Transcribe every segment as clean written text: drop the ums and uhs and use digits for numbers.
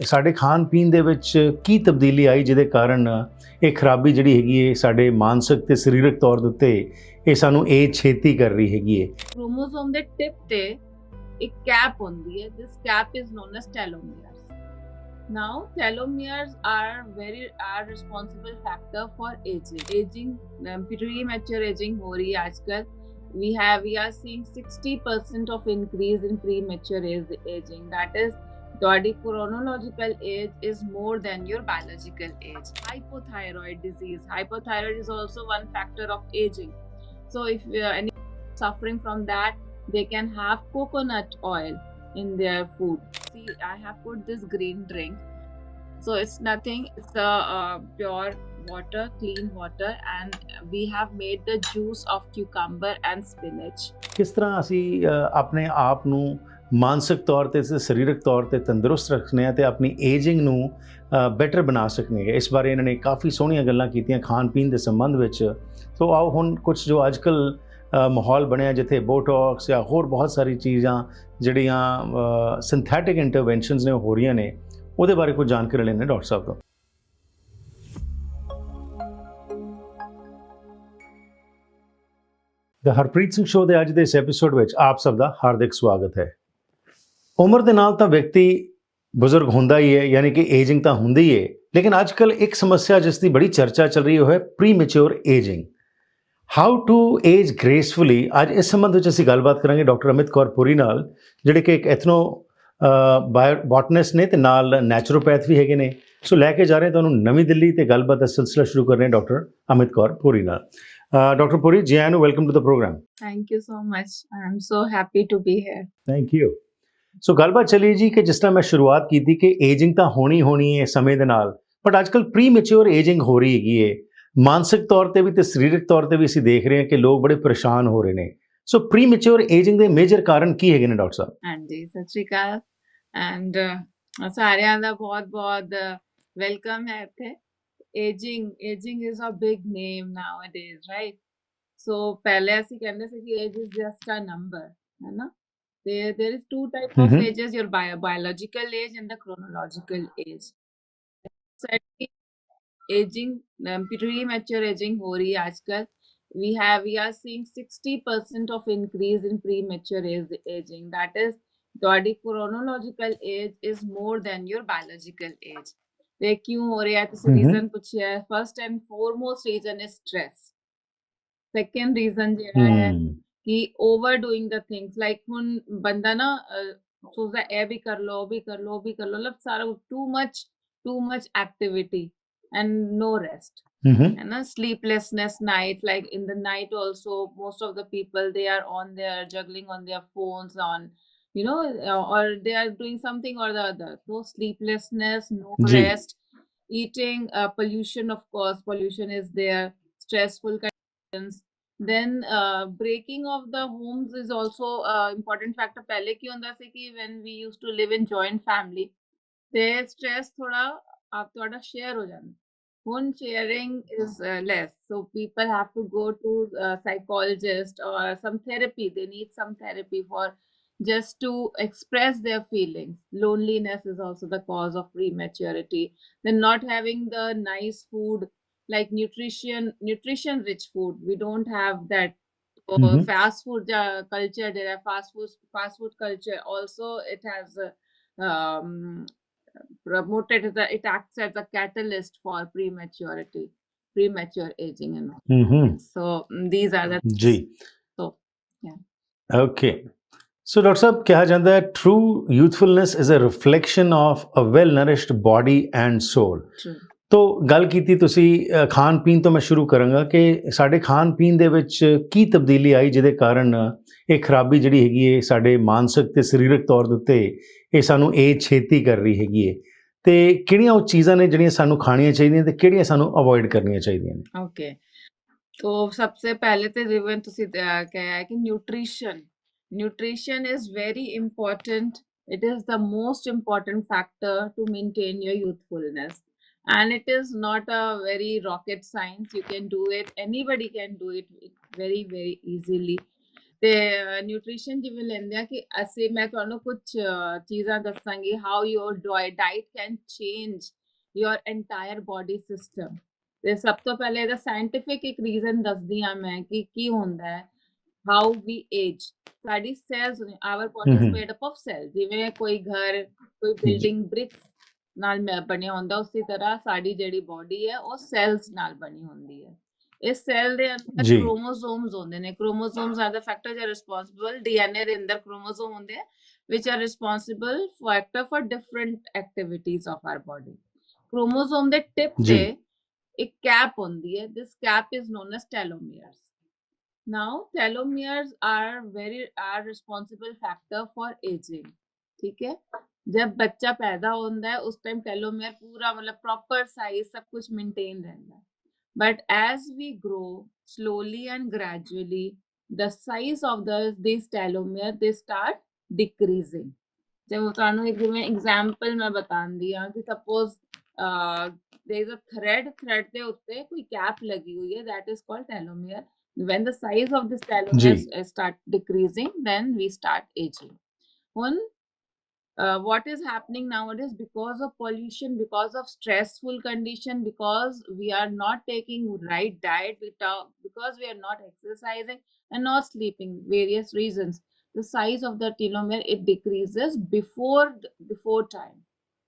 ਸਾਡੇ ਖਾਣ ਪੀਣ ਦੇ ਵਿੱਚ ਕੀ ਤਬਦੀਲੀ ਆਈ ਜਿਹਦੇ ਕਾਰਨ ਇਹ ਖਰਾਬੀ ਜਿਹੜੀ ਹੈਗੀ ਹੈ ਸਾਡੇ ਮਾਨਸਿਕ ਤੇ ਸਰੀਰਕ ਤੌਰ ਦੇ ਉੱਤੇ ਇਹ ਸਾਨੂੰ ਏਜ ਛੇਤੀ ਕਰ ਰਹੀ ਹੈਗੀ ਹੈ। क्रोमोसोम ਦੇ ਟਿਪ ਤੇ ਇੱਕ ਕੈਪ ਹੁੰਦੀ ਹੈ। this cap is known as telomeres. Now telomeres are responsible factor for aging premature aging हो रही है आजकल। we are seeing 60% of increase in premature aging. That is, your chronological age is more than your biological age. Hypothyroid disease. Hypothyroid is also one factor of aging. So if any suffering from that, they can have coconut oil in their food. See, I have put this green drink. So it's nothing. It's pure water, clean water, and we have made the juice of cucumber and spinach. ਕਿਸ ਤਰ੍ਹਾਂ ਅਸੀਂ ਆਪਣੇ ਆਪ ਨੂੰ ਮਾਨਸਿਕ ਤੌਰ ਤੇ ਤੇ ਸਰੀਰਕ ਤੌਰ ਤੇ ਤੰਦਰੁਸਤ ਰੱਖਣੇ ਆ ਤੇ ਆਪਣੀ ਏਜਿੰਗ ਨੂੰ ਬੈਟਰ ਬਣਾ ਸਕਨੇ ਆ। ਇਸ ਬਾਰੇ ਇਹਨਾਂ ਨੇ ਕਾਫੀ ਸੋਹਣੀਆਂ ਗੱਲਾਂ ਕੀਤੀਆਂ ਖਾਣ ਪੀਣ ਦੇ ਸੰਬੰਧ ਵਿੱਚ। ਸੋ ਆਓ ਹੁਣ ਕੁਝ ਜੋ ਅੱਜ ਕੱਲ੍ਹ ਮਾਹੌਲ ਬਣਿਆ ਜਿੱਥੇ ਬੋਟੌਕਸ ਜਾਂ ਹੋਰ ਬਹੁਤ ਸਾਰੀ ਚੀਜ਼ਾਂ ਜਿਹੜੀਆਂ ਸਿੰਥੈਟਿਕ ਇੰਟਰਵੈਂਸ਼ਨਸ ਨੇ ਹੋ ਰਹੀਆਂ ਨੇ ਉਹਦੇ ਬਾਰੇ ਕੁਝ ਜਾਣਕਾਰੀ ਲੈਣੇ ਡਾਕਟਰ ਸਾਹਿਬ ਤੋਂ। ਦ ਹਰਪ੍ਰੀਤ ਸਿੰਘ ਸ਼ੋਅ ਦੇ ਅੱਜ ਦੇ ਇਸ ਐਪੀਸੋਡ ਵਿੱਚ ਆਪ ਸਭ ਦਾ ਹਾਰਦਿਕ ਸਵਾਗਤ ਹੈ। ਉਮਰ ਦੇ ਨਾਲ ਤਾਂ ਵਿਅਕਤੀ ਬਜ਼ੁਰਗ ਹੁੰਦਾ ਹੀ ਹੈ, ਯਾਨੀ ਕਿ ਏਜਿੰਗ ਤਾਂ ਹੁੰਦੀ ਹੈ, ਲੇਕਿਨ ਅੱਜ ਕੱਲ੍ਹ ਇੱਕ ਸਮੱਸਿਆ ਜਿਸ ਦੀ ਬੜੀ ਚਰਚਾ ਚੱਲ ਰਹੀ ਹੈ premature ageing. How to age gracefully. ਅੱਜ ਇਸ ਸੰਬੰਧ ਵਿੱਚ ਅਸੀਂ ਗੱਲਬਾਤ ਕਰਾਂਗੇ ਡਾਕਟਰ ਅਮਿਤ ਕੌਰ ਪੁਰੀ ਨਾਲ, ਜਿਹੜੇ ਕਿ ਇੱਕ ਐਥਨੋ ਬੋਟਨਿਸਟ ਨੇ ਤੇ ਨਾਲ ਨੈਚੁਰੋਪੈਥ ਵੀ ਹੈਗੇ ਨੇ। ਸੋ ਲੈ ਕੇ ਜਾ ਰਹੇ ਤੁਹਾਨੂੰ ਨਵੀਂ ਦਿੱਲੀ ਤੇ ਗੱਲਬਾਤ ਦਾ ਸਿਲਸਿਲਾ ਸ਼ੁਰੂ ਕਰ ਰਹੇ ਡਾਕਟਰ ਅਮਿਤ ਕੌਰ ਪੁਰੀ ਨਾਲ। ਡਾਕਟਰ ਪੁਰੀ ਜੀ ਆਇਆਂ ਨੂੰ, welcome to the programme. Thank you so much. I am so happy to be here. Thank you. So ਗੱਲਬਾਤ ਚੱਲੀ ਜੀ ਕਿ ਜਿਸ ਤਰ੍ਹਾਂ ਮੈਂ ਸ਼ੁਰੂਆਤ ਕੀਤੀ ਕਿ ਏਜਿੰਗ ਤਾਂ ਹੋਣੀ ਹੈ ਸਮੇਂ ਦੇ ਨਾਲ, ਬਟ ਅੱਜ ਕੱਲ੍ਹ ਪ੍ਰੀਮੈਚੁਰ ਏਜਿੰਗ ਹੋ ਰਹੀ ਹੈਗੀ ਹੈ। ਮਾਨਸਿਕ ਤੌਰ ਤੇ ਵੀ ਤੇ ਸਰੀਰਕ ਤੌਰ ਤੇ ਵੀ ਅਸੀਂ ਦੇਖ ਰਹੇ ਹਾਂ ਕਿ ਲੋਕ ਬੜੇ ਪਰੇਸ਼ਾਨ ਹੋ ਰਹੇ ਨੇ। ਸੋ ਪ੍ਰੀਮੈਚੁਰ ਏਜਿੰਗ ਦੇ ਮੇਜਰ ਕਾਰਨ ਕੀ ਹੈਗੇ ਨੇ ਡਾਕਟਰ ਸਾਹਿਬ? ਹਾਂਜੀ, ਸਤਿ ਸ਼੍ਰੀ ਅਕਾਲ ਐਂਡ ਸਾਰਿਆਂ ਦਾ ਬਹੁਤ ਵੈਲਕਮ ਹੈ ਇੱਥੇ। Ageing is a big name nowadays, right? So ਪਹਿਲੇ ਅਸੀਂ ਕਹਿੰਦੇ ਸੀ ਕਿ age is just a number, ਹੈ ਨਾ? there is two type of ages, your biological age and the chronological age. Aging premature aging हो रही है आजकल। we are seeing 60% of increase in premature aging. That is, your chronological age is more than your biological age. ये क्यों हो रहा है? तो reason कुछ है। first and foremost reason is stress. second reason ਜਿਹੜਾ ਹੈ कि overdoing the things, like ਹੁਣ ਬੰਦਾ ਨਾ ਸੋਚਦਾ ਇਹ ਵੀ ਕਰ ਲਓ, ਉਹ ਵੀ ਕਰ ਲਓ, ਮਤਲਬ ਸਾਰਾ too much activity and no rest. And sleeplessness night, like in the night also most of the people, they are on their juggling on their phones, on or they are doing something or the other. So sleeplessness, no rest, eating, pollution, of course pollution is there, stressful conditions. Then breaking of the homes is also important factor. पहले की होता ਸੀ कि when we used to live in joint family, ते stress थोड़ा आप थोड़ा share हो जाता। ਹੁਣ sharing is less, so people have to go to psychologist or some therapy. They need some therapy for just to express their feelings. Loneliness is also the cause of prematurity. Then not having the nice food, like nutrition rich food. We don't have that fast food culture. There are fast food culture also. It has promoted it acts as a catalyst for premature aging and all. So these are the जी। so yeah, okay. So doctor साहब कहा जाता है true youthfulness is a reflection of a well nourished body and soul. तो ਗੱਲ ਕੀਤੀ ਤੁਸੀਂ ਖਾਣ ਪੀਣ ਤੋਂ, ਮੈਂ ਸ਼ੁਰੂ ਕਰਾਂਗਾ ਕਿ ਸਾਡੇ ਖਾਣ ਪੀਣ ਦੇ ਵਿੱਚ ਕੀ ਤਬਦੀਲੀ ਆਈ ਜਿਹਦੇ ਕਾਰਨ ਇਹ ਖਰਾਬੀ ਜਿਹੜੀ ਹੈਗੀ ਹੈ ਸਾਡੇ ਮਾਨਸਿਕ ਤੇ ਸਰੀਰਕ ਤੌਰ ਦੇ ਉੱਤੇ ਇਹ ਸਾਨੂੰ ਏਜ ਛੇਤੀ ਕਰ ਰਹੀ ਹੈਗੀ ਹੈ, ਤੇ ਕਿਹੜੀਆਂ ਉਹ ਚੀਜ਼ਾਂ ਨੇ ਜਿਹੜੀਆਂ ਸਾਨੂੰ ਖਾਣੀਆਂ ਚਾਹੀਦੀਆਂ ਤੇ ਕਿਹੜੀਆਂ ਸਾਨੂੰ ਅਵੋਇਡ ਕਰਨੀਆਂ ਚਾਹੀਦੀਆਂ ਨੇ? ਓਕੇ, तो सबसे पहले तो जिवें ਤੁਸੀਂ ਕਿਹਾ ਹੈ ਕਿ nutrition is very important. It is the most important factor to maintain your youthfulness, and it is not a very rocket science. You can do it, anybody can do it very easily. ਤੇ nutrition ਜਿਵੇਂ ਲੈਂਦੇ ਆ ਕਿ ਅਸੀਂ ਮੈਂ ਤੁਹਾਨੂੰ ਕੁਝ ਚੀਜ਼ਾਂ ਦੱਸਾਂਗੀ how your diet can change your entire body system ਤੇ ਸਭ ਤੋਂ ਪਹਿਲੇ ਇਹਦਾ ਸਾਇੰਟਿਫਿਕ ਇੱਕ ਰੀਜ਼ਨ ਦੱਸਦੀ ਆ ਮੈਂ ਕਿ ਕੀ ਹੁੰਦਾ ਹੈ how we age ਸਾਡੀ cells our body is made up of cells ਜਿਵੇਂ ਕੋਈ ਘਰ ਕੋਈ ਬਿਲਡਿੰਗ bricks ਨਾਲ ਬਣਿਆ ਹੁੰਦਾ ਉਸੇ ਤਰ੍ਹਾਂ ਸਾਡੀ ਜਿਹੜੀ ਬੋਡੀ ਹੈ ਉਹ ਸੈਲਸ ਨਾਲ ਬਣੀ ਹੁੰਦੀ ਹੈ ਇਸ ਸੈਲ ਦੇ ਅੰਦਰ ਜੀ ਕ੍ਰੋਮੋਸੋਮਸ ਹੁੰਦੇ ਨੇ chromosomes are the factors are responsible DNA ਦੇ ਅੰਦਰ ਕ੍ਰੋਮੋਸੋਮ ਹੁੰਦੇ ਆ which are responsible factor for different activities of our body chromosome ਦੇ ਟਿਪ ਜੀ ਤੇ ਇੱਕ ਕੈਪ ਹੁੰਦੀ ਹੈ this cap is known as telomeres now telomeres are responsible factor for aging ठीक है जब बच्चा पैदा होता है उस टाइम टेलोमेयर पूरा मतलब प्रॉपर साइज सब कुछ मेंटेन रहता है but as we grow slowly and gradually the size of these telomere they start decreasing जब ਤੁਹਾਨੂੰ ਇੱਕ ਜਿਵੇਂ ਐਗਜ਼ਾਮਪਲ ਮੈਂ बताਉਂਦੀ ਹਾਂ ਕਿ suppose there is a thread ਦੇ ਉੱਤੇ ਕੋਈ ਕੈਪ ਲੱਗੀ ਹੋਈ ਹੈ that is called telomere when the size of this telomere start decreasing then we start aging ਹੁਣ what is happening nowadays because of pollution because of stressful condition because we are not taking right diet because we are not exercising and not sleeping various reasons the size of the telomere it decreases before time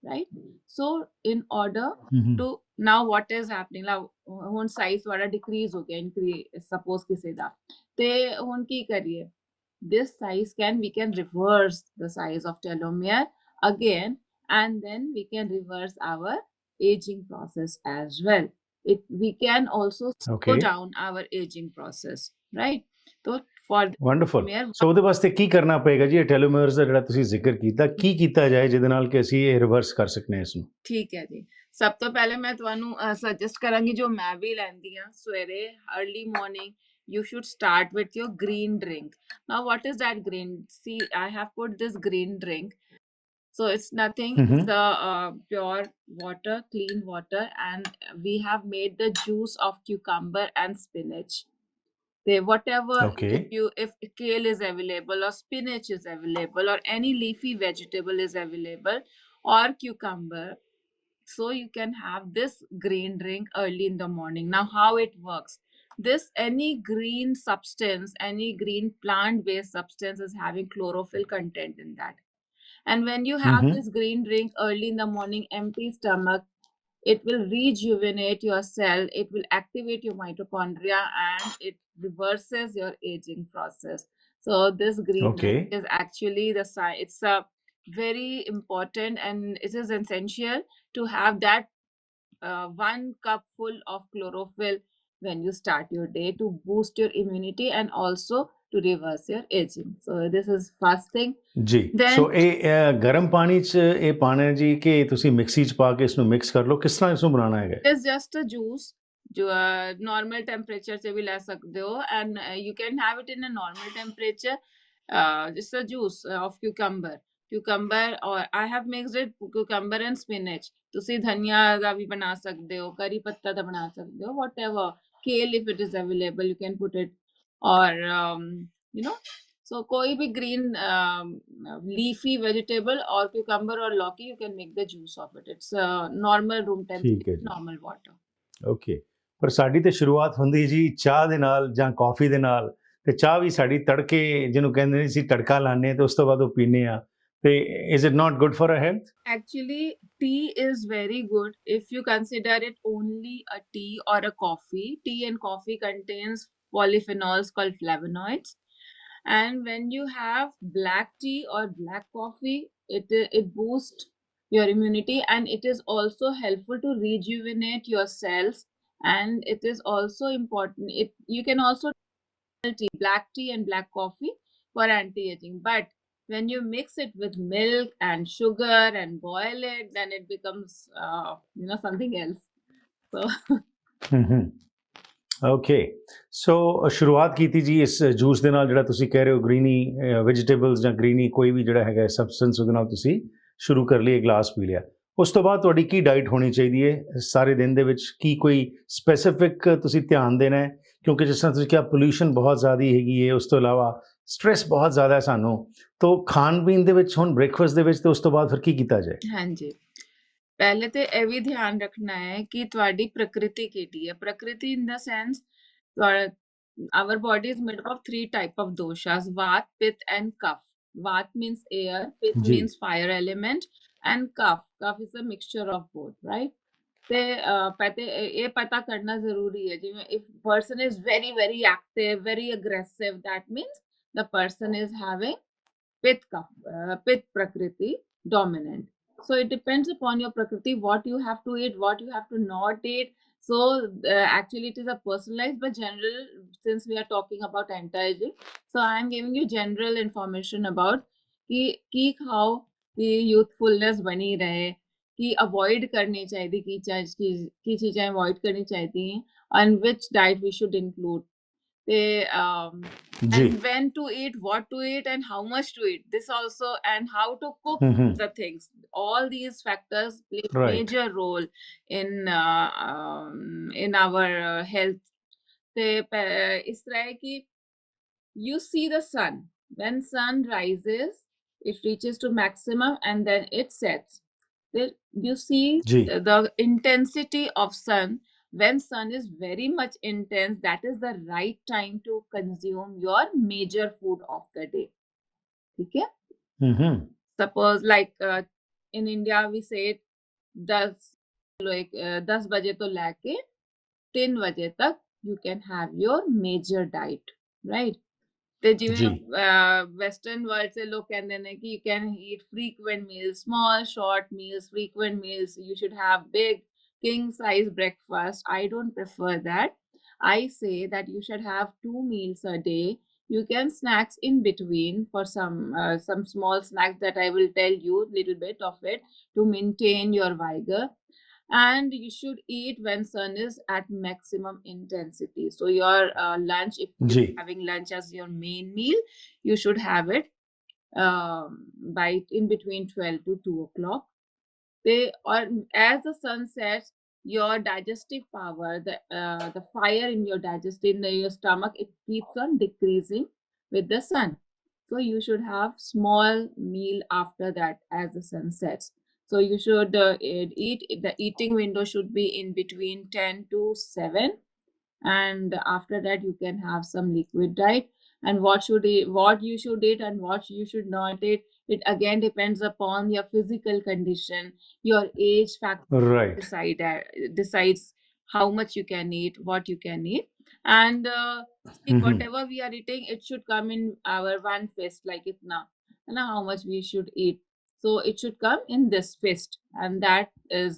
right so in order to now what is happening now ਹੁਣ size वाला decrease हो गया increase suppose ਕਿਸੇ ਦਾ ਤੇ ਹੁਣ ਕੀ ਕਰੀਏ this size we can reverse the size of telomere again and then we can reverse our aging process as well we can also slow down our aging process right so for wonderful so ਉਹਦੇ ਵਾਸਤੇ ਕੀ ਕਰਨਾ ਪਏਗਾ ਜੀ ਇਹ ਟੈਲੋਮੀਅਰਸ ਦਾ ਜਿਹੜਾ ਤੁਸੀਂ ਜ਼ਿਕਰ ਕੀ ਕੀਤਾ ਜਾਏ ਜਿਹਦੇ ਨਾਲ ਕਿ ਅਸੀਂ ਇਹ ਰਿਵਰਸ ਕਰ ਸਕਨੇ ਹਾਂ ਇਸ ਨੂੰ ਠੀਕ ਹੈ ਜੀ ਸਭ ਤੋਂ ਪਹਿਲੇ ਮੈਂ ਤੁਹਾਨੂੰ ਸੁਜੈਸਟ ਕਰਾਂਗੀ ਜੋ ਮੈਂ ਵੀ ਲੈਂਦੀ ਹਾਂ ਸਵੇਰੇ early morning you should start with your green drink. Now, what is that green? See, I have put this green drink. So it's nothing. It's the pure water, clean water. And we have made the juice of cucumber and spinach. Whatever, if kale is available or spinach is available or any leafy vegetable is available or cucumber. So you can have this green drink early in the morning. Now, how it works? Any green substance, any green plant-based substance is having chlorophyll content in that. And when you have this green drink early in the morning, empty stomach, it will rejuvenate your cell, it will activate your mitochondria, and it reverses your aging process. So this green drink is actually it's a very important and it is essential to have that 1 cup full of chlorophyll when you start your day to boost your immunity and also to reverse your aging. So this is first thing. ਜੀ ਸੋ ਇਹ ਗਰਮ ਪਾਣੀ ਚ ਇਹ ਪਾਣਾ ਜੀ ਕਿ ਤੁਸੀਂ ਮਿਕਸੀ ਚ ਪਾ ਕੇ ਇਸ ਨੂੰ ਮਿਕਸ ਕਰ ਲਓ ਕਿਸ ਤਰ੍ਹਾਂ ਇਸ ਨੂੰ ਬਣਾਉਣਾ ਹੈਗਾ It's just a juice जो normal temperature से भी ला सकते हो and you can have it in a normal temperature just a juice of cucumber or I have mixed it cucumber and spinach ਤੁਸੀਂ ਧਨੀਆ ਦਾ ਵੀ ਬਣਾ ਸਕਦੇ ਹੋ ਕਰੀ ਪੱਤਾ ਦਾ ਬਣਾ ਸਕਦੇ ਹੋ whatever kale if it is available you can put it or you know so koi bhi green leafy vegetable or cucumber or lauki you can make the juice of it it's normal room temperature normal water okay ਪਰ ਸਾਡੀ ਤੇ ਸ਼ੁਰੂਆਤ ਹੁੰਦੀ ਜੀ ਚਾਹ ਦੇ ਨਾਲ ਜਾਂ ਕਾਫੀ ਦੇ ਨਾਲ ਤੇ ਚਾਹ ਵੀ ਸਾਡੀ ਤੜਕੇ ਜਿਹਨੂੰ ਕਹਿੰਦੇ ਨੇ ਸੀ ਤੜਕਾ ਲਾਣੇ ਤੇ ਉਸ ਤੋਂ ਬਾਅਦ ਉਹ ਪੀਨੇ ਆ ਤੇ is it not good for our health? Actually, tea is very good if you consider it only a tea or a coffee. Tea and coffee contains polyphenols called flavonoids. And when you have black tea or black coffee, it boosts your immunity and it is also helpful to rejuvenate your cells. And it is also important. You can also black tea and black coffee for anti-aging. But when you mix it with milk and sugar and boil it, then it becomes something else. So okay so ਸ਼ੁਰੂਆਤ ਕੀਤੀ ਜੀ ਇਸ juice ਦੇ ਨਾਲ ਜਿਹੜਾ ਤੁਸੀਂ ਕਹਿ ਰਹੇ ਹੋ ਗ੍ਰੀਨੀ ਵੈਜੀਟੇਬਲਸ ਜਾਂ ਗ੍ਰੀਨੀ ਕੋਈ ਵੀ ਜਿਹੜਾ ਹੈਗਾ ਸਬਸਟੈਂਸ ਉਹਦੇ ਨਾਲ ਤੁਸੀਂ ਸ਼ੁਰੂ ਕਰ ਲਈ ਗਲਾਸ ਪੀ ਲਿਆ ਉਸ ਤੋਂ ਬਾਅਦ ਤੁਹਾਡੀ ਕੀ ਡਾਈਟ ਹੋਣੀ ਚਾਹੀਦੀ ਹੈ ਸਾਰੇ ਦਿਨ ਦੇ ਵਿੱਚ ਕੀ ਕੋਈ ਸਪੈਸੀਫਿਕ ਤੁਸੀਂ ਧਿਆਨ ਦੇਣਾ ਹੈ ਕਿਉਂਕਿ ਜਿਸ ਤਰ੍ਹਾਂ ਤੁਸੀਂ ਕਿਹਾ ਪੋਲਿਊਸ਼ਨ ਬਹੁਤ ਜ਼ਿਆਦਾ ਹੈਗੀ ਹੈ ਉਸ ਤੋਂ ਇਲਾਵਾ ਸਟ੍ਰੈਸ ਬਹੁਤ ਜ਼ਿਆਦਾ ਹੈ ਸਾਨੂੰ, ਤਾਂ ਖਾਣ ਪੀਣ ਦੇ ਵਿੱਚ ਹੁਣ ਬ੍ਰੇਕਫਾਸਟ ਦੇ ਵਿੱਚ ਤੇ ਉਸ ਤੋਂ ਬਾਅਦ ਫਿਰ ਕੀ ਕੀਤਾ ਜਾਏ? ਹਾਂਜੀ, ਪਹਿਲੇ ਤੇ ਇਹ ਵੀ ਧਿਆਨ ਰੱਖਣਾ ਹੈ ਕਿ ਤੁਹਾਡੀ ਪ੍ਰਕਿਰਤੀ ਕਿਹੜੀ ਹੈ। ਪ੍ਰਕਿਰਤੀ in the sense, our body is made up of 3 type of doshas: Vat, Pitta and Kapha. Vat means air, Pitta ਜੀ means fire element, and Kapha is a mixture of both, right? ਤੇ ਇਹ ਪਤਾ ਕਰਨਾ ਜ਼ਰੂਰੀ ਹੈ, ਜਿਵੇਂ if person is very very active, very aggressive, that means the person is having Pit Prakriti dominant. So it depends upon your Prakriti, what you have to eat, what you have to not eat. So actually it is a personalized but general, since we are talking about anti-aging. So I am giving you general information about कि खाओ कि youthfulness बनी रहे, कि avoid करनी चाहिए, की चीज़ें avoid करनी चाहिए, and which diet we should include. They ਜੀ and when to eat, what to eat, and how much to eat. This also, and how to cook the things. All these factors play a right major role in our health. इस तरह है कि you see the sun. When sun rises, it reaches to maximum and then it sets. Then you see ਜੀ the intensity of sun. When sun is very much intense, that is the right time to consume your major food of the day. Okay? ਹੂੰ Suppose like in India we say 10 बजे तो लेके 3 बजे तक you can have your major diet, right? ਤੇ ਜੀ ਜਿਵੇਂ western world ਸੇ ਲੋਕ ਕਹਿੰਦੇ ਨੇ ਕਿ you can eat frequent meals, small short meals, frequent meals. You should have big king size breakfast. I don't prefer that. I say that you should have 2 meals a day. You can snacks in between for some small snacks that I will tell you little bit of it to maintain your vigor. And you should eat when sun is at maximum intensity. So your lunch, if ਜੀ you're having lunch as your main meal, you should have it by in between 12 to 2 o'clock. Or as the sun sets, your digestive power, the fire in your your stomach, it keeps on decreasing with the sun. So you should have small meal after that as the sun sets. So you should eat. The eating window should be in between 10 to 7, and after that you can have some liquid diet. And what you should eat and what you should not eat, it again depends upon your physical condition, your age factor right decides how much you can eat, what you can eat. And see, whatever we are eating, it should come in our one fist, like itna, how much we should eat. So it should come in this fist, and that is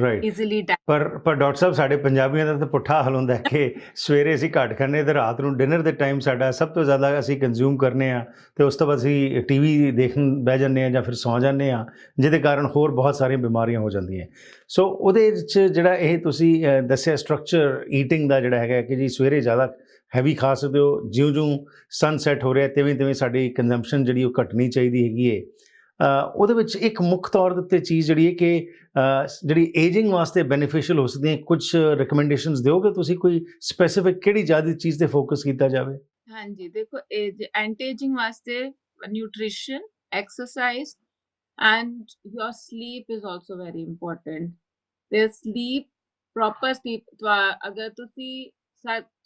right easily done. ਪਰ doctor ਸਾਹਿਬ, ਸਾਡੇ ਪੰਜਾਬੀਆਂ ਦਾ ਤਾਂ ਪੁੱਠਾ ਹਾਲ ਹੁੰਦਾ ਹੈ ਕਿ ਸਵੇਰੇ ਅਸੀਂ ਘੱਟ ਖਾਂਦੇ ਤੇ ਰਾਤ ਨੂੰ ਡਿਨਰ ਦੇ ਟਾਈਮ ਸਾਡਾ ਸਭ ਤੋਂ ਜ਼ਿਆਦਾ ਅਸੀਂ ਕੰਜ਼ਿਊਮ ਕਰਨੇ ਆ, ਤੇ ਉਸ ਤੋਂ ਬਾਅਦ ਅਸੀਂ ਟੀਵੀ ਦੇਖਣ ਬਹਿ ਜਾਂਦੇ ਆ ਜਾਂ ਫਿਰ ਸੌਂ ਜਾਂਦੇ ਆ, ਜਿਹਦੇ ਕਾਰਨ ਹੋਰ ਬਹੁਤ ਸਾਰੀਆਂ ਬਿਮਾਰੀਆਂ ਹੋ ਜਾਂਦੀਆਂ। ਸੋ ਉਹਦੇ ਵਿੱਚ ਜਿਹੜਾ ਇਹ ਤੁਸੀਂ ਦੱਸਿਆ ਸਟਰਕਚਰ ਈਟਿੰਗ ਦਾ ਜਿਹੜਾ ਹੈਗਾ ਕਿ ਜੀ ਸਵੇਰੇ ਜ਼ਿਆਦਾ ਹੈਵੀ ਖਾ ਸਕਦੇ ਹੋ, ਜਿਉਂ-ਜਿਉਂ ਸਨਸੈਟ ਹੋ ਰਿਹਾ ਤਿਵੇਂ ਸਾਡੀ ਕੰਜ਼ੰਪਸ਼ਨ ਜਿਹੜੀ ਉਹ ਘਟਣੀ ਚਾਹੀਦੀ ਹੈਗੀ ਹੈ। ਉਹਦੇ ਵਿੱਚ ਇੱਕ ਮੁੱਖ ਤੌਰ ਦੇ ਉੱਤੇ ਚੀਜ਼ ਜਿਹੜੀ ਹੈ ਕਿ ਜਿਹੜੀ ਏਜਿੰਗ ਵਾਸਤੇ ਬੈਨੀਫੀਸ਼ੀਅਲ ਹੋ ਸਕਦੀਆਂ, ਕੁਝ ਰਿਕਮੈਂਡੇਸ਼ਨਸ ਦਿਓਗੇ ਤੁਸੀਂ? ਕੋਈ ਸਪੈਸੀਫਿਕ ਕਿਹੜੀ ਜ਼ਿਆਦਾ ਚੀਜ਼ ਤੇ ਫੋਕਸ ਕੀਤਾ ਜਾਵੇ? ਹਾਂਜੀ, ਦੇਖੋ ਐਂਟੀ ਏਜਿੰਗ ਵਾਸਤੇ nutrition, exercise, and your sleep is also very important. The sleep, proper sleep, ਅਗਰ ਤੁਸੀਂ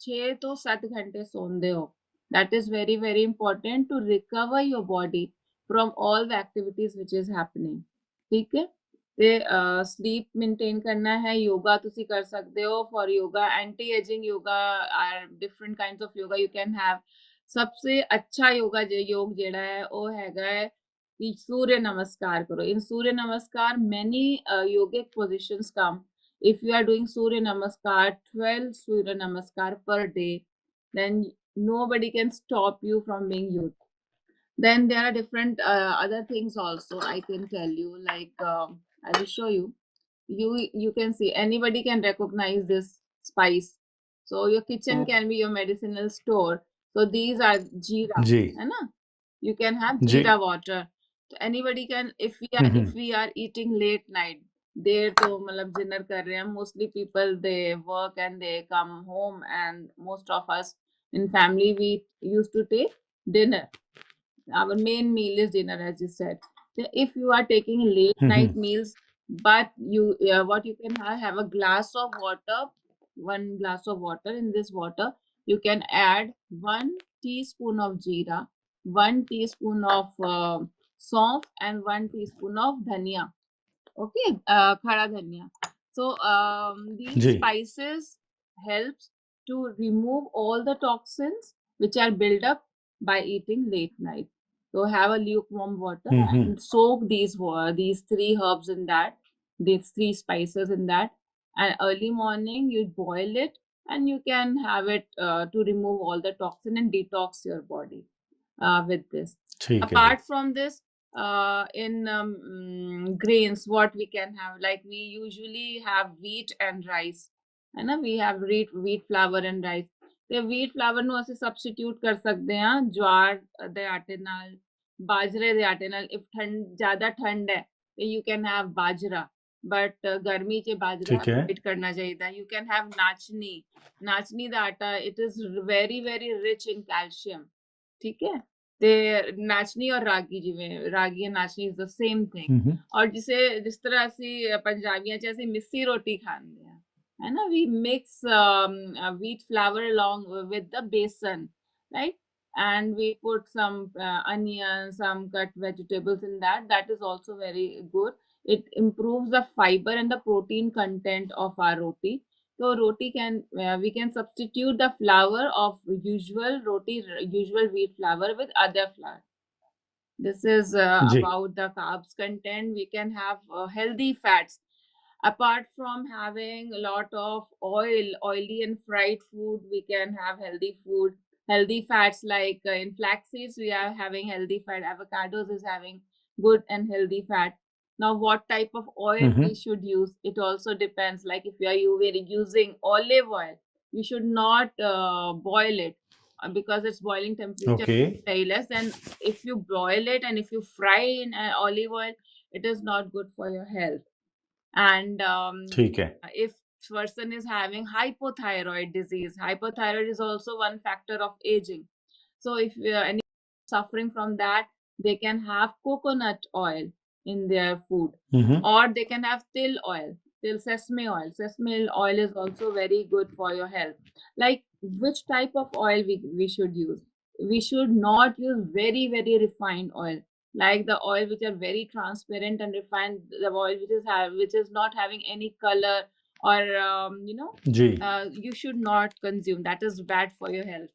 6 ਤੋਂ 7 ਘੰਟੇ ਸੌਂਦੇ ਹੋ, that is very very important to recover your body from all the activities which is happening. ਠੀਕ ਹੈ, ਤੇ sleep maintain ਕਰਨਾ ਹੈ। yoga ਤੁਸੀਂ ਕਰ ਸਕਦੇ ਹੋ। for yoga, anti aging yoga are different kinds of yoga you can have. सबसे अच्छा योगा योग ਜਿਹੜਾ ਹੈ ਉਹ ਹੈਗਾ ਹੈ कि सूर्य नमस्कार करो. In सूर्य नमस्कार many yogic positions come. If you are doing सूर्य नमस्कार 12 सूर्य नमस्कार per day, then nobody can stop you from being youth. Then there are different other things also I can tell you, like I will show you. You can see, anybody can recognize this spice. So your kitchen can be your medicinal store. So these are jeera, ਜੀ है ना? You can have ਜੀ jeera water. So anybody can, if we are eating late night, देर तो मतलब dinner कर रहे हैं, mostly people they work and they come home, and most of us in family we used to take dinner. Our main meal is dinner, as you said. So if you are taking late night meals, but what you can have a glass of water, 1 glass of water. In this water, you can add 1 teaspoon of jeera, 1 teaspoon of saunf, and 1 teaspoon of dhania. Okay, khada dhania. So these ji spices helps to remove all the toxins which are built up by eating late night. So have a lukewarm water and soak these 3 herbs in that, these 3 spices in that, and early morning you boil it, and you can have it to remove all the toxin and detox your body with this. ठीक है जी Apart from this, in grains, what we can have, like we usually have wheat and rice, and we have wheat flour and rice. ਤੇ wheat flour ਨੂੰ ਅਸੀਂ substitute ਕਰ ਸਕਦੇ ਹਾਂ ज्वार ਦੇ ਆਟੇ ਨਾਲ, ਬਾਜਰੇ ਦੇ ਆਟੇ ਨਾਲ। if ਜ਼ਿਆਦਾ ਠੰਡ ਹੈ ਤੇ you can have ਬਾਜਰਾ, but ਗਰਮੀ 'ਚ ਬਾਜਰਾ ठीक है avoid ਕਰਨਾ ਚਾਹੀਦਾ। you can have ਨਾਚਨੀ ਦਾ ਆਟਾ, it is very very rich in calcium, ਠੀਕ ਹੈ। ਤੇ ਨਾਚਨੀ ਔਰ ਰਾਗੀ, ਜਿਵੇਂ ragi and nachni is the same thing. ਔਰ ਜਿਸ ਤਰ੍ਹਾਂ ਅਸੀਂ ਪੰਜਾਬੀਆਂ 'ਚ ਅਸੀਂ ਮਿੱਸੀ ਰੋਟੀ ਖਾਂਦੇ ਹਾਂ, ਹੈ ਨਾ, we mix wheat flour along with the besan, right? And we put some onions, some cut vegetables in that. That is also very good. It improves the fiber and the protein content of our roti. So roti we can substitute the flour of usual wheat flour with other flour. This is जी about the carbs content. We can have healthy fats. Apart from having a lot of oily and fried food, we can have healthy food, healthy fats, like in flax seeds, we are having healthy fat. Avocados is having good and healthy fat. Now, what type of oil we should use, it also depends. Like if you are using olive oil, you should not boil it because its boiling temperature okay is very less. Then if you boil it and if you fry in olive oil, it is not good for your health. And ठीक है if person is having hypothyroid disease, hypothyroid is also one factor of aging. So if any suffering from that, they can have coconut oil in their food, or they can have sesame oil. Sesame oil is also very good for your health. Like which type of oil we should use? We should not use very very refined oil, like the oil which are very transparent and refined, the oil which is not having any color, or ji you should not consume. That is bad for your health.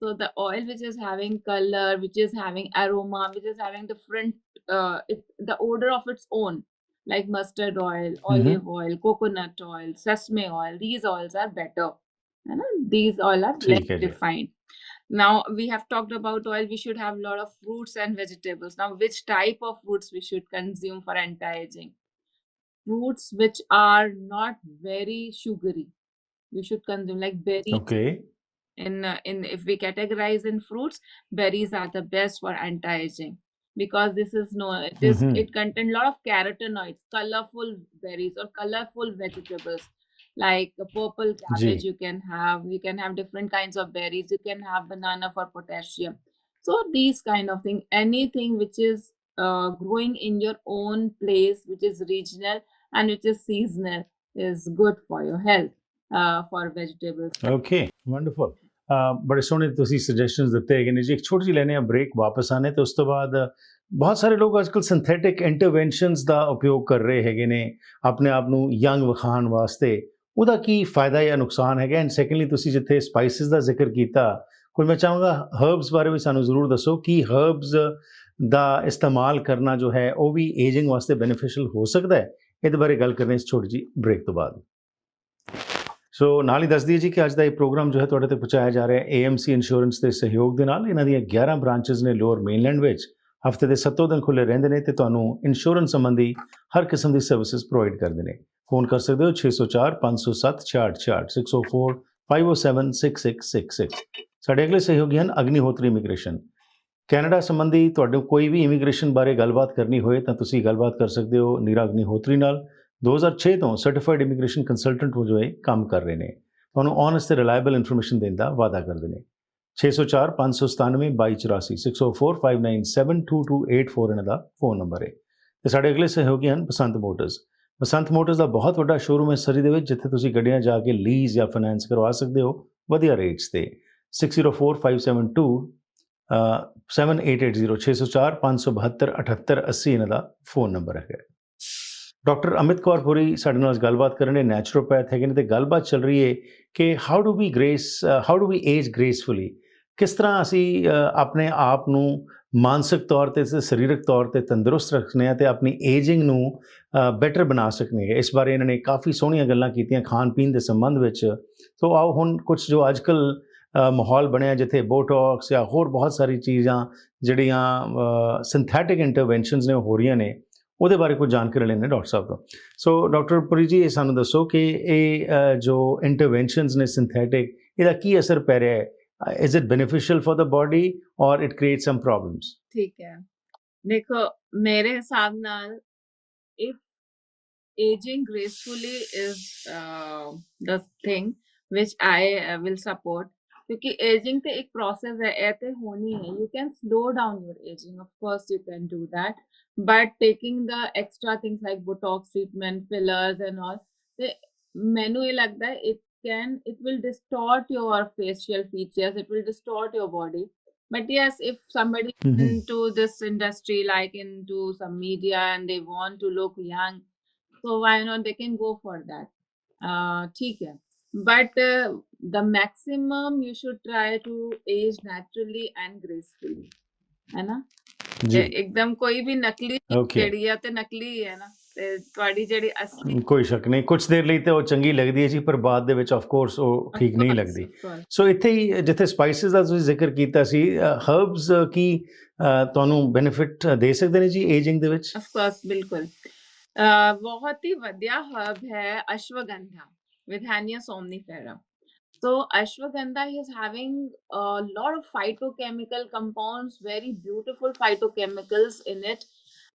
So the oil which is having color, which is having aroma, which is having different the odor of its own, like mustard oil, olive oil, coconut oil, sesame oil, these oils are better. These oil are less ठीक है जी refined. Now we have talked about oil. We should have a lot of fruits and vegetables. Now, which type of fruits we should consume for anti-aging? Fruits which are not very sugary. We should consume like berries. Okay In if we categorize in fruits, berries are the best for anti-aging, because this is it contains a lot of carotenoids, colorful berries or colorful vegetables, like the purple cabbage. जी You can have different kinds of berries. You can have banana for potassium. So these kind of thing, anything which is growing in your own place, which is regional and which is seasonal, is good for your health, for vegetables. Okay wonderful ਬੜੇ ਸੋਹਣੇ ਤੁਸੀਂ suggestions ਦਿੱਤੇ ਹੈਗੇ ਨੇ ਜੀ। ਇੱਕ ਛੋਟੀ ਜਿਹੀ ਲੈਣੇ ਆ ਬ੍ਰੇਕ, ਵਾਪਸ ਆਨੇ ਤੇ ਉਸ ਤੋਂ ਬਾਅਦ ਬਹੁਤ ਸਾਰੇ ਲੋਕ ਅੱਜਕੱਲ ਸਿੰਥੈਟਿਕ ਇੰਟਰਵੈਂਸ਼ਨਸ ਦਾ ਉਪਯੋਗ ਕਰ ਰਹੇ ਹੈਗੇ ਨੇ ਆਪਣੇ ਆਪ ਨੂੰ ਯੰਗ ਵਿਖਾਉਣ ਵਾਸਤੇ। ਉਹਦਾ ਕੀ ਫਾਇਦਾ ਜਾਂ ਨੁਕਸਾਨ ਹੈਗਾ? ਐਂਡ ਸੈਕੰਡਲੀ ਤੁਸੀਂ ਜਿੱਥੇ ਸਪਾਈਸਿਸ ਦਾ ਜ਼ਿਕਰ ਕੀਤਾ, ਕੋਈ ਮੈਂ ਚਾਹਾਂਗਾ ਹਰਬਸ ਬਾਰੇ ਵੀ ਸਾਨੂੰ ਜ਼ਰੂਰ ਦੱਸੋ ਕਿ ਹਰਬਸ ਦਾ ਇਸਤੇਮਾਲ ਕਰਨਾ ਜੋ ਹੈ ਉਹ ਵੀ ਏਜਿੰਗ ਵਾਸਤੇ ਬੈਨੀਫੀਸ਼ੀਅਲ ਹੋ ਸਕਦਾ ਹੈ। ਇਹਦੇ ਬਾਰੇ ਗੱਲ ਕਰਨੀ ਇਸ ਛੋਟੀ ਜਿਹੀ ਬ੍ਰੇਕ ਤੋਂ ਬਾਅਦ। ਸੋ ਨਾਲ ਹੀ ਦੱਸ ਦਈਏ ਜੀ ਕਿ ਅੱਜ ਦਾ ਇਹ ਪ੍ਰੋਗਰਾਮ ਜੋ ਹੈ ਤੁਹਾਡੇ ਤੱਕ ਪਹੁੰਚਾਇਆ ਜਾ ਰਿਹਾ ਹੈ AMC ਇੰਸ਼ੋਰੈਂਸ ਦੇ ਸਹਿਯੋਗ ਦੇ ਨਾਲ। ਇਹਨਾਂ ਦੀਆਂ 11 ਬ੍ਰਾਂਚਸ ਨੇ ਲੋਅਰ ਮੇਨਲੈਂਡ ਵਿੱਚ, ਹਫਤੇ ਦੇ 7 ਦਿਨ ਖੁੱਲ੍ਹੇ ਰਹਿੰਦੇ ਨੇ ਤੇ ਤੁਹਾਨੂੰ ਇੰਸ਼ੋਰੈਂਸ ਸੰਬੰਧੀ ਹਰ ਕਿਸਮ ਦੀ ਸਰਵਿਸਿਜ਼ ਪ੍ਰੋਵਾਈਡ ਕਰਦੇ ਨੇ। ਫੋਨ ਕਰ ਸਕਦੇ ਹੋ 604 507 6666 604 507 6666। ਸਾਡੇ ਅਗਲੇ ਸਹਿਯੋਗੀ ਹਨ ਅਗਨੀਹੋਤਰੀ ਇਮੀਗ੍ਰੇਸ਼ਨ। ਕੈਨੇਡਾ ਸੰਬੰਧੀ ਤੁਹਾਡੇ ਕੋਈ ਵੀ ਇਮੀਗ੍ਰੇਸ਼ਨ ਬਾਰੇ ਗੱਲਬਾਤ ਕਰਨੀ ਹੋਏ ਤਾਂ ਤੁਸੀਂ ਗੱਲਬਾਤ ਕਰ ਸਕਦੇ ਹੋ ਨੀਰਾ ਅਗਨੀਹੋਤਰੀ ਨਾਲ। 2006 ਤੋਂ ਸਰਟੀਫਾਈਡ ਇਮੀਗ੍ਰੇਸ਼ਨ ਕੰਸਲਟੈਂਟ ਵਜੋਂ ਇਹ ਕੰਮ ਕਰ ਰਹੇ ਨੇ। ਤੁਹਾਨੂੰ ਓਨੈਸਟ ਤੇ ਰਿਲਾਇਬਲ ਇਨਫੋਰਮੇਸ਼ਨ ਦੇਣ ਦਾ ਵਾਅਦਾ ਕਰਦੇ ਨੇ। 604 597 2284 604 597 2284 ਇਹਨਾਂ ਦਾ ਫੋਨ ਨੰਬਰ ਹੈ। ਤੇ ਸਾਡੇ ਅਗਲੇ ਸਹਿਯੋਗੀ ਹਨ ਬਸੰਤ ਮੋਟਰਸ। ਬਸੰਤ ਮੋਟਰਸ ਦਾ ਬਹੁਤ ਵੱਡਾ ਸ਼ੋਰੂਮ ਹੈ ਸਰੀ ਦੇ ਵਿੱਚ, ਜਿੱਥੇ ਤੁਸੀਂ ਗੱਡੀਆਂ ਜਾ ਕੇ ਲੀਜ਼ ਜਾਂ ਫਾਈਨੈਂਸ ਕਰਵਾ ਸਕਦੇ ਹੋ ਵਧੀਆ ਰੇਟਸ ਤੇ। 604 572 7880 604 572 7880 ਇਹਨਾਂ ਦਾ ਫੋਨ ਨੰਬਰ ਹੈਗਾ। ਡਾਕਟਰ ਅਮਿਤ ਕੌਰ ਪੁਰੀ ਸਾਡੇ ਨਾਲ ਗੱਲਬਾਤ ਕਰਨ ਦੇ ਨੈਚੁਰੋਪੈਥ ਹੈਗੇ ਨੇ, ਤੇ ਗੱਲਬਾਤ ਚੱਲ ਰਹੀ ਹੈ ਕਿ ਹਾਊ ਡੂ ਵੀ ਏਜ ਗ੍ਰੇਸਫੁਲੀ। ਕਿਸ ਤਰ੍ਹਾਂ ਅਸੀਂ ਆਪਣੇ ਆਪ ਨੂੰ ਮਾਨਸਿਕ ਤੌਰ ਤੇ ਸਰੀਰਕ ਤੌਰ ਤੇ ਤੰਦਰੁਸਤ ਰੱਖਣੇ ਆ ਤੇ ਆਪਣੀ ਏਜਿੰਗ ਨੂੰ ਬੈਟਰ ਬਣਾ ਸਕਨੇ ਆ। ਇਸ ਬਾਰੇ ਇਹਨਾਂ ਨੇ ਕਾਫੀ ਸੋਹਣੀਆਂ ਗੱਲਾਂ ਕੀਤੀਆਂ ਖਾਣ ਪੀਣ ਦੇ ਸੰਬੰਧ ਵਿੱਚ। ਸੋ ਆਓ ਹੁਣ ਕੁਝ ਜੋ ਅੱਜ ਕੱਲ੍ਹ ਮਾਹੌਲ ਬਣਿਆ ਜਿੱਥੇ ਬੋਟੌਕਸ ਜਾਂ ਹੋਰ ਬਹੁਤ ਸਾਰੀ ਚੀਜ਼ਾਂ ਜਿਹੜੀਆਂ ਸਿੰਥੈਟਿਕ ਇੰਟਰਵੈਂਸ਼ਨਸ ਨੇ ਉਹ ਹੋ ਰਹੀਆਂ ਨੇ, ਉਹਦੇ ਬਾਰੇ ਕੁਝ ਜਾਣਕਾਰੀ ਲੈਣੇ ਡਾਕਟਰ ਸਾਹਿਬ ਤੋਂ। ਸੋ ਡਾਕਟਰ ਪੁਰੀ ਜੀ, ਇਹ ਸਾਨੂੰ ਦੱਸੋ ਕਿ ਇਹ ਜੋ ਇੰਟਰਵੈਂਸ਼ਨਸ ਨੇ ਸਿੰਥੈਟਿਕ, ਇਹਦਾ ਕੀ ਅਸਰ ਪੈ ਰਿਹਾ ਹੈ? Is it beneficial for the body or it creates some problems? ठीक है, देखो मेरे हिसाब नाल if aging gracefully is the thing which I will support, क्योंकि aging ते एक process है, ये ते होनी है। You can slow down your aging, of course you can do that, but taking the extra things like Botox treatment, fillers and all, ते मैनू ये लगता है it will distort your facial features, it will distort your body. But yes, if somebody is into this industry, like into some media, and they want to look young, so why not, they can go for that. ठीक है, but the maximum you should try to age naturally and gracefully, है ना। ਜੀ एकदम कोई भी नकली Okay. ਜਿਹੜੀ ਆ ਤੇ ਨਕਲੀ ਹੀ ਹੈ ਨਾ, ਤੇ ਤੁਹਾਡੀ ਜਿਹੜੀ ਅਸਲੀ ਕੋਈ ਸ਼ੱਕ ਨਹੀਂ, ਕੁਝ ਦੇਰ ਲਈ ਤੇ ਉਹ ਚੰਗੀ ਲੱਗਦੀ ਹੈ ਜੀ, ਪਰ ਬਾਅਦ ਦੇ ਵਿੱਚ ਆਫ ਕੋਰਸ ਉਹ ਠੀਕ ਨਹੀਂ ਲੱਗਦੀ। ਸੋ ਇੱਥੇ ਹੀ ਜਿੱਥੇ ਸਪਾਈਸਿਸ ਦਾ ਤੁਸੀਂ ਜ਼ਿਕਰ ਕੀਤਾ ਸੀ, ਹਰਬਸ ਕੀ ਤੁਹਾਨੂੰ ਬੈਨੀਫਿਟ ਦੇ ਸਕਦੇ ਨੇ ਜੀ ਏਜਿੰਗ ਦੇ ਵਿੱਚ? ऑफ कोर्स बिल्कुल। बहुत ही ਵਧੀਆ ਹਰਬ ਹੈ ashwagandha, Withania somnifera. So ashwagandha is having a lot of phytochemical compounds, very beautiful phytochemicals in it,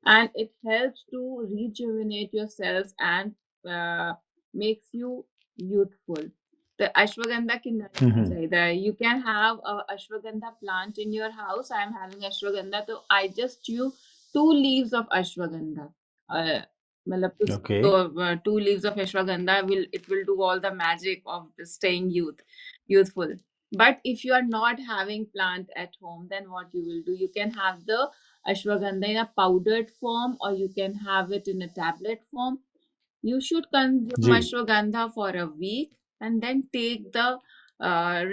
and it helps to rejuvenate your cells and makes you youthful. The ashwagandha kinna chahida hai. You can have a ashwagandha plant in your house. I am having ashwagandha, so I just chew 2 leaves of ashwagandha. मतलब Okay. so 2 leaves of ashwagandha will do all the magic of staying youthful. But if you are not having plant at home, then what you will do, you can have the ashwagandha in a powdered form, or you can have it in a tablet form. You should consume Ji. ashwagandha for a week and then take the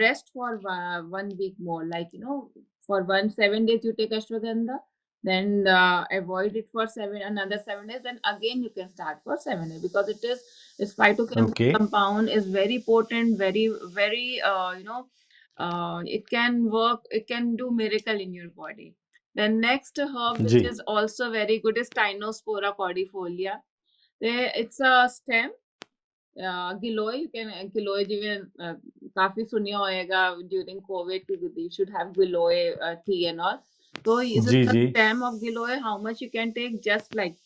rest for 1 week more. Like, you know, for 7 days you take ashwagandha, then avoid it for another 7 days, and again you can start for 7 days, because its phytochemical Okay. compound is very potent, very it can work, it can do miracle in your body. The next herb which Ji. is also very good is Tinospora cordifolia. It's a stem. Giloy, you can Giloy jiven काफी सुनिया होएगा during COVID, you should have Giloy tea and all. So is जी the जी stem of Giloy, how much you can take? Just like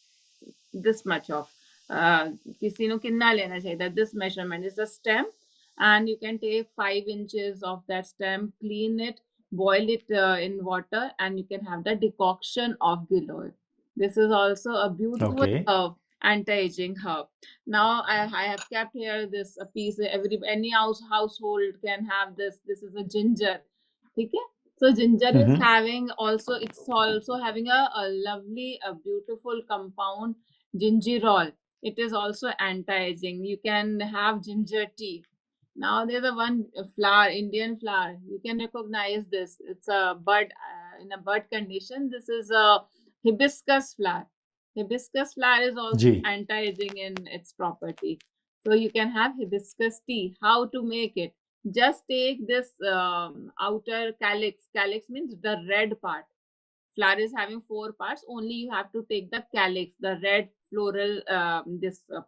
this much of किसी no कितना लेना चाहिए, this measurement is the stem, and you can take 5 inches of that stem, clean it, boil it in water, and you can have the decoction of Giloy. This is also a beautiful Okay. anti-aging herb. Now I have kept here this a piece. Any household can have this. This is a ginger. Okay. So ginger is having also, it's also having a lovely, a beautiful compound, gingerol. It is also anti-aging. You can have ginger tea. Now there's a one flower, Indian flower. You can recognize this. It's a bud, in a bud condition. This is a hibiscus flower. Hibiscus flower is also जी anti-aging in its property. So you can have hibiscus tea. How to make it? Just take this outer calyx. Calyx means the red part. Flower is having 4 parts. Only you have to take the calyx, the red floral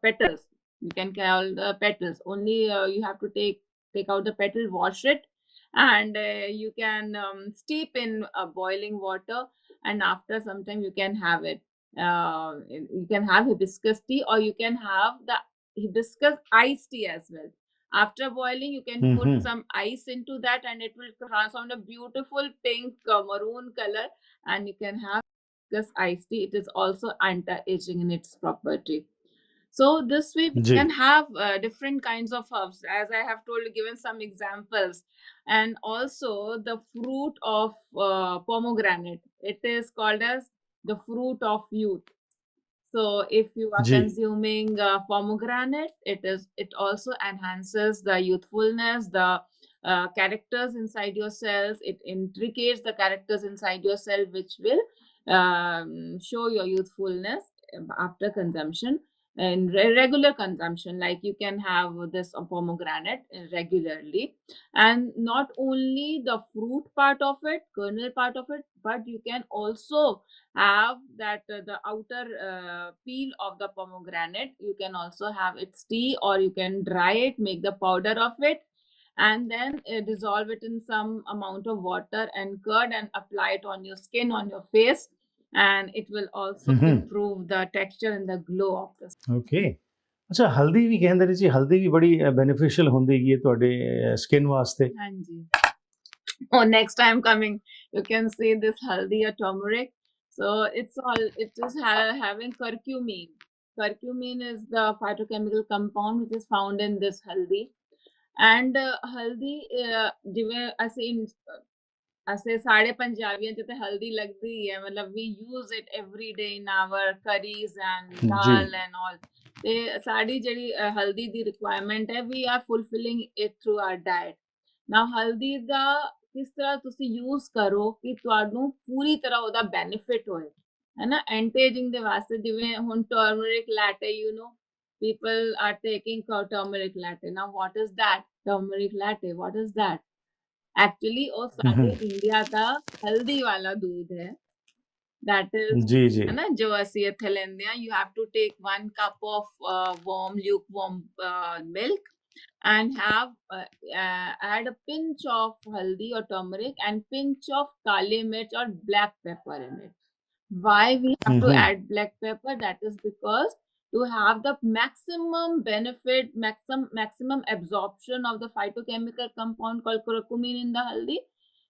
petals. You can call the petals. Only you have to take out the petal, wash it, and you can steep in boiling water, and after some time you can have it. You can have hibiscus tea, or you can have the hibiscus iced tea as well. After boiling, you can put Mhm. some ice into that, and it will transform a beautiful pink maroon color, and you can have this iced tea. It is also anti-aging in its property. So this way we जी can have different kinds of herbs, as I have told you, given some examples. And also the fruit of pomegranate, it is called as the fruit of youth. So if you are जी consuming pomegranate, it also enhances the youthfulness, the characters inside your cells. It intricates the characters inside your cell, which will show your youthfulness after consumption and regular consumption. Like you can have this pomegranate regularly, and not only the fruit part of it, kernel part of it, but you can also have that the outer peel of the pomegranate. You can also have its tea, or you can dry it, make the powder of it, and then dissolve it in some amount of water and curd, and apply it on your skin, on your face, and it will also hmm improve the texture and the glow of the skin. Okay ਅੱਛਾ ਹਲਦੀ ਵੀ ਕਹਿੰਦੇ ਨੇ ਜੀ ਹਲਦੀ ਵੀ ਬੜੀ beneficial ਹੁੰਦੀ ਹੈਗੀ ਹੈ ਤੁਹਾਡੇ ਸਕਿਨ ਵਾਸਤੇ Hanji. Oh, next time coming, you can see this haldi or turmeric. So it is having curcumin. Curcumin is the phytochemical compound which is found in this haldi. And haldi, ਜਿਵੇਂ ਅਸੀਂ ਸਾਡੇ ਪੰਜਾਬੀਆਂ ਚ ਤੇ ਹਲਦੀ ਲੱਗਦੀ ਹੀ ਹੈ, ਮਤਲਬ we use it every day in our curries and ਜੀ dal and all. ਤੇ ਸਾਡੀ ਜਿਹੜੀ ਹਲਦੀ ਦੀ ਰਿਕੁਆਇਰਮੈਂਟ ਹੈ, we are fulfilling it through our diet. Now ਹਲਦੀ ਦਾ ਕਿਸ ਤਰ੍ਹਾਂ ਤੁਸੀਂ ਯੂਜ਼ ਕਰੋ ਕਿ ਤੁਹਾਨੂੰ ਪੂਰੀ ਤਰ੍ਹਾਂ ਉਹਦਾ ਬੈਨੀਫਿਟ ਹੋਏ, ਹੈ ਨਾ। ਐਂਟੀ ਏਜਿੰਗ ਦੇ ਵਾਸਤੇ ਜਿਵੇਂ ਹੁਣ turmeric ਲੈਟੇ, people are taking turmeric latte. Now what is that turmeric latte? What is that? Actually ਉਹ ਸਾਡੇ हम्म ਇੰਡੀਆ ਦਾ ਹਲਦੀ ਵਾਲਾ दूध है, that is, जी जी ਹੈ ਨਾ, ਜੋ ਅਸੀਂ ਇੱਥੇ ਲੈਂਦੇ ਆ। You have to take 1 cup of warm lukewarm milk and have add a pinch of haldi or turmeric and pinch of kali mirch or black pepper in it. Why we have to hmm add black pepper? That is because to have the maximum benefit, maximum absorption of the phytochemical compound called curcumin in the haldi,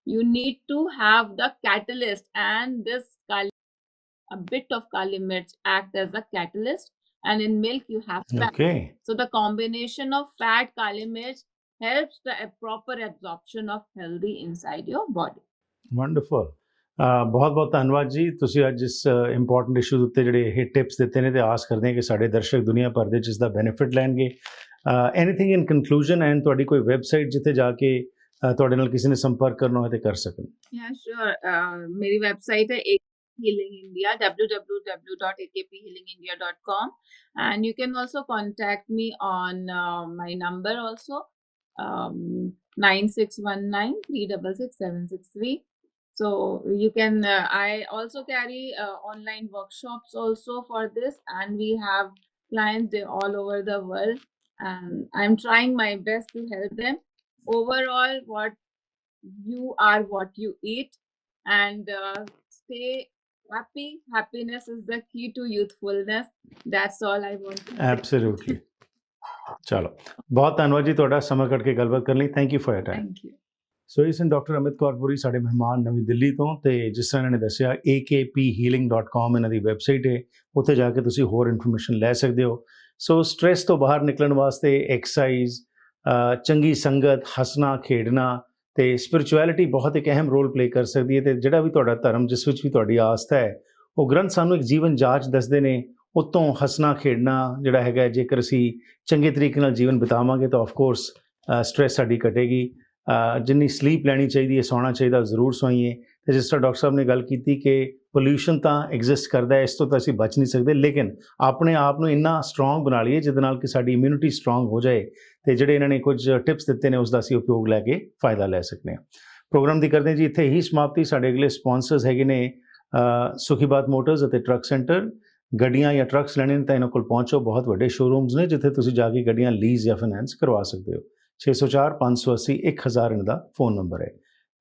you need to have the catalyst, and this a bit of kali mirch act as a catalyst, and in milk you have fat. Okay So the combination of fat, kali mirch helps the proper absorption of healthy inside your body. Wonderful ਬਹੁਤ ਬਹੁਤ ਧੰਨਵਾਦ ਜੀ ਤੁਸੀਂ ਅੱਜ ਇਸ important issue ਦੇ ਉੱਤੇ ਜਿਹੜੇ ਇਹ ਟਿਪਸ ਦਿੱਤੇ ਨੇ ਤੇ ਆਸ ਕਰਦੇ ਹਾਂ ਕਿ ਸਾਡੇ ਦਰਸ਼ਕ ਦੁਨੀਆ ਭਰ ਦੇ ਜਿਸ ਦਾ ਬੈਨੀਫਿਟ ਲੈਣਗੇ ਐਨੀਥਿੰਗ ਇਨ ਕਨਕਲੂਜਨ ਐਂਡ ਤੁਹਾਡੀ ਕੋਈ ਵੈਬਸਾਈਟ ਜਿੱਥੇ ਜਾ ਕੇ ਤੁਹਾਡੇ ਨਾਲ ਕਿਸੇ ਨੇ ਸੰਪਰਕ ਕਰਨਾ ਹੋਵੇ ਤੇ ਕਰ ਸਕਣ Yeah, sure. मेरी website है AK Healing India, www.akphealingindia.com, and you can also contact me on my number also, 9619366763. So you can. I also carry online workshops also for this, and we have clients all over the world, and I'm trying my best to help them. Overall, you are what you eat, and stay happy. Happiness is the key to youthfulness. That's all I want to say. Absolutely ਚਲੋ ਬਹੁਤ ਧੰਨਵਾਦ ਜੀ ਤੁਹਾਡਾ ਸਮਾਂ ਕੱਢ ਕੇ ਗੱਲਬਾਤ ਕਰਨ ਲਈ thank you for your time Thank you. ਸੋ ਇਸ ਨੂੰ ਡਾਕਟਰ ਅਮਿਤ ਕੌਰਪੁਰੀ ਸਾਡੇ ਮਹਿਮਾਨ ਨਵੀਂ ਦਿੱਲੀ ਤੋਂ ਤੇ ਜਿਸ ਤਰ੍ਹਾਂ ਇਹਨਾਂ ਨੇ ਦੱਸਿਆ akphealing.com ਇਹਨਾਂ ਦੀ ਵੈਬਸਾਈਟ ਹੈ ਉੱਥੇ ਜਾ ਕੇ ਤੁਸੀਂ ਹੋਰ ਇਨਫੋਰਮੇਸ਼ਨ ਲੈ ਸਕਦੇ ਹੋ ਸੋ ਸਟ੍ਰੈਸ ਤੋਂ ਬਾਹਰ ਨਿਕਲਣ ਵਾਸਤੇ ਐਕਸਰਸਾਈਜ਼ ਚੰਗੀ ਸੰਗਤ ਹੱਸਣਾ ਖੇਡਣਾ ਤੇ ਸਪਿਰਿਚੁਅਲਿਟੀ ਬਹੁਤ ਇੱਕ ਅਹਿਮ ਰੋਲ ਪਲੇ ਕਰ ਸਕਦੀ ਹੈ ਤੇ ਜਿਹੜਾ ਵੀ ਤੁਹਾਡਾ ਧਰਮ ਜਿਸ ਵਿੱਚ ਵੀ ਤੁਹਾਡੀ ਆਸਥਾ ਹੈ ਉਹ ਗ੍ਰੰਥ ਸਾਨੂੰ ਇੱਕ ਜੀਵਨ ਜਾਂਚ ਦੱਸਦੇ ਨੇ ਉਤੋਂ ਹੱਸਣਾ ਖੇਡਣਾ ਜਿਹੜਾ ਹੈਗਾ ਜੇਕਰ ਅਸੀਂ ਚੰਗੇ ਤਰੀਕੇ ਨਾਲ ਜੀਵਨ ਬਿਤਾਵਾਂਗੇ ਤਾਂ ਆਫ ਕੋਰਸ ਸਟ੍ਰੈਸ ਸਾਡੀ ਘਟੇਗੀ ਜਿੰਨੀ ਸਲੀਪ ਲੈਣੀ ਚਾਹੀਦੀ ਹੈ ਸੌਣਾ ਚਾਹੀਦਾ ਜ਼ਰੂਰ ਸੋਈਏ ਤੇ ਜਿਸ ਤਰ੍ਹਾਂ ਡਾਕਟਰ ਸਾਹਿਬ ਨੇ ਗੱਲ ਕੀਤੀ ਕਿ ਪੋਲਿਊਸ਼ਨ ਤਾਂ ਐਗਜ਼ਿਸਟ ਕਰਦਾ ਹੈ ਇਸ ਤੋਂ ਤਾਂ ਅਸੀਂ ਬਚ ਨਹੀਂ ਸਕਦੇ ਲੇਕਿਨ ਆਪਣੇ ਆਪ ਨੂੰ ਇੰਨਾ ਸਟਰੋਂਗ ਬਣਾ ਲਈਏ ਜਿਹਦੇ ਨਾਲ ਕਿ ਸਾਡੀ ਇਮਿਊਨਿਟੀ ਸਟਰੋਂਗ ਹੋ ਜਾਏ ਤੇ ਜਿਹੜੇ ਇਹਨਾਂ ਨੇ ਕੁਝ ਟਿਪਸ ਦਿੱਤੇ ਨੇ ਉਸ ਦਾ ਅਸੀਂ ਉਪਯੋਗ ਲੈ ਕੇ ਫਾਇਦਾ ਲੈ ਸਕਦੇ ਹਾਂ ਪ੍ਰੋਗਰਾਮ ਦੀ ਕਰਦੇ ਜੀ ਇੱਥੇ ਹੀ ਸਮਾਪਤੀ ਸਾਡੇ ਅਗਲੇ ਸਪਾਂਸਰਸ ਹੈਗੇ ਨੇ ਸੁਖੀਬਾਤ ਮੋਟਰਸ ਅਤੇ ਟਰੱਕ ਸੈਂਟਰ ਗੱਡੀਆਂ ਜਾਂ ਟਰੱਕਸ ਲੈਣੇ ਨੇ ਤਾਂ ਇਹਨਾਂ ਕੋਲ ਪਹੁੰਚੋ ਬਹੁਤ ਵੱਡੇ ਸ਼ੋਰੂਮਸ ਨੇ ਜਿੱਥੇ ਤੁਸੀਂ ਜਾ ਕੇ ਗੱਡੀਆਂ ਲੀਜ਼ ਜਾਂ ਫਾਈਨੈਂਸ ਕਰਵਾ ਸਕਦੇ ਹੋ 604 580 1000 ਇਹਨਾਂ ਦਾ ਫੋਨ ਨੰਬਰ ਹੈ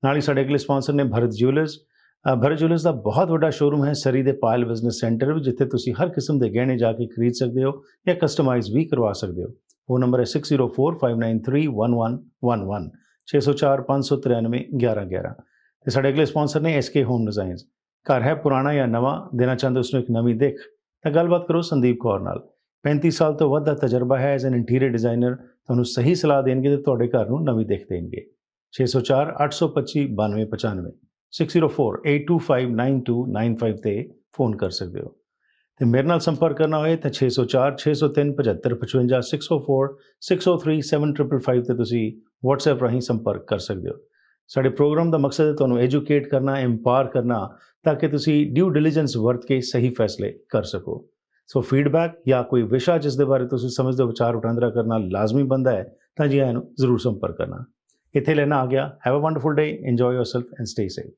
ਨਾਲ ਹੀ ਸਾਡੇ ਅਗਲੇ ਸਪਾਂਸਰ ਨੇ ਭਰਤ ਜਿਊਲਰਸ ਭਰਤ ਜਿਊਲਰਸ ਦਾ ਬਹੁਤ ਵੱਡਾ ਸ਼ੋਰੂਮ ਹੈ ਸਰੀ ਦੇ ਪਾਇਲ ਬਿਜ਼ਨਸ ਸੈਂਟਰ ਵਿੱਚ ਜਿੱਥੇ ਤੁਸੀਂ ਹਰ ਕਿਸਮ ਦੇ ਗਹਿਣੇ ਜਾ ਕੇ ਖਰੀਦ ਸਕਦੇ ਹੋ ਜਾਂ ਕਸਟਮਾਈਜ਼ ਵੀ ਕਰਵਾ ਸਕਦੇ ਹੋ वो नंबर है 6045931111 604 593 1111 ਤੇ ਸਾਡੇ ਅਗਲੇ ਸਪਾਂਸਰ ਨੇ SK ਹੋਮ ਡਿਜ਼ਾਈਨਸ। ਘਰ ਹੈ ਪੁਰਾਣਾ ਜਾਂ ਨਵਾਂ, ਦੇਣਾ ਚਾਹੁੰਦੇ ਉਸ ਨੂੰ ਇੱਕ ਨਵੀਂ ਦਿੱਖ, ਤਾਂ ਗੱਲਬਾਤ ਕਰੋ ਸੰਦੀਪ ਕੌਰ ਨਾਲ। 35 ਸਾਲ ਤੋਂ ਵੱਧ ਦਾ ਤਜਰਬਾ ਹੈ ਐਜ਼ ਐਨ ਇੰਟੀਰੀਅਰ ਡਿਜ਼ਾਈਨਰ। ਤੁਹਾਨੂੰ ਸਹੀ ਸਲਾਹ ਦੇਣਗੇ ਤੇ ਤੁਹਾਡੇ ਘਰ ਨੂੰ ਨਵੀਂ ਦਿੱਖ ਦੇਣਗੇ। 604 825 9295 6048259295 ਤੇ ਫੋਨ ਕਰ ਸਕਦੇ ਹੋ। ਤੇ ਮੇਰੇ ਨਾਲ ਸੰਪਰਕ ਕਰਨਾ ਹੋਏ ਤਾਂ 604 603 7555 604 603 7555 ਤੇ ਤੁਸੀਂ WhatsApp ਰਾਹੀਂ ਸੰਪਰਕ ਕਰ ਸਕਦੇ ਹੋ। ਸਾਡੇ ਪ੍ਰੋਗਰਾਮ ਦਾ ਮਕਸਦ ਹੈ ਤੁਹਾਨੂੰ ਐਜੂਕੇਟ ਕਰਨਾ, ਐਮਪਾਵਰ ਕਰਨਾ, ਤਾਂ ਕਿ ਤੁਸੀਂ ਡਿਊ ਡਿਲੀਜੈਂਸ ਵਰਤ ਕੇ ਸਹੀ ਫੈਸਲੇ ਕਰ ਸਕੋ। ਸੋ ਫੀਡਬੈਕ ਜਾਂ ਕੋਈ ਵਿਸ਼ਾ ਜਿਸ ਦੇ ਬਾਰੇ ਤੁਸੀਂ ਸਮਝਦੇ ਹੋ ਵਿਚਾਰ ਵਟਾਂਦਰਾ ਕਰਨਾ ਲਾਜ਼ਮੀ ਬਣਦਾ ਹੈ, ਤਾਂ ਜੀ ਆਇਆਂ ਨੂੰ ਜ਼ਰੂਰ ਸੰਪਰਕ ਕਰਨਾ। ਇੱਥੇ ਲੈਣਾ ਆ ਗਿਆ। Have a wonderful day, enjoy yourself and stay safe.